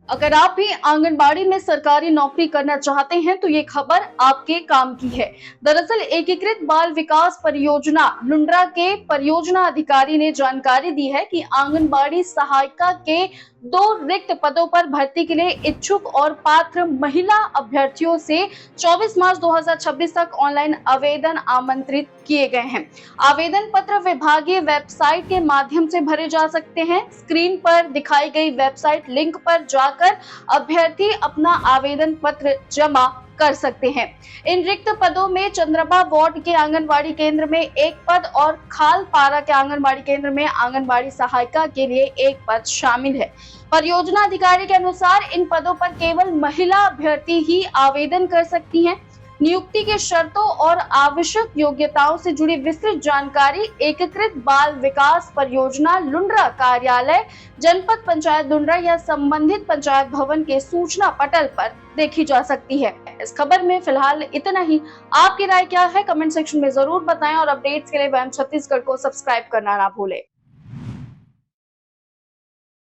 अगर आप भी आंगनबाड़ी में सरकारी नौकरी करना चाहते हैं तो ये खबर आपके काम की है। दरअसल एकीकृत बाल विकास परियोजना लुंड्रा के परियोजना अधिकारी ने जानकारी दी है कि आंगनबाड़ी सहायिका के 2 रिक्त पदों पर भर्ती के लिए इच्छुक और पात्र महिला अभ्यर्थियों से 24 मार्च 2026 तक ऑनलाइन आवेदन आमंत्रित किए गए हैं। आवेदन पत्र विभागीय वेबसाइट के माध्यम से भरे जा सकते हैं। स्क्रीन पर दिखाई गई वेबसाइट लिंक पर जाकर अभ्यर्थी अपना आवेदन पत्र जमा कर सकते हैं। इन रिक्त पदों में चंद्रबा वार्ड के आंगनबाड़ी केंद्र में 1 पद और खालपारा के आंगनबाड़ी केंद्र में आंगनबाड़ी सहायिका के लिए 1 पद शामिल है। परियोजना अधिकारी के अनुसार इन पदों पर केवल महिला अभ्यर्थी ही आवेदन कर सकती हैं। नियुक्ति के शर्तों और आवश्यक योग्यताओं से जुड़ी विस्तृत जानकारी एकीकृत बाल विकास परियोजना लुंड्रा कार्यालय, जनपद पंचायत लुंड्रा या संबंधित पंचायत भवन के सूचना पटल पर देखी जा सकती है। इस खबर में फिलहाल इतना ही। आपकी राय क्या है कमेंट सेक्शन में जरूर बताएं और अपडेट्स के लिए वैम छत्तीसगढ़ को सब्सक्राइब करना ना भूलें।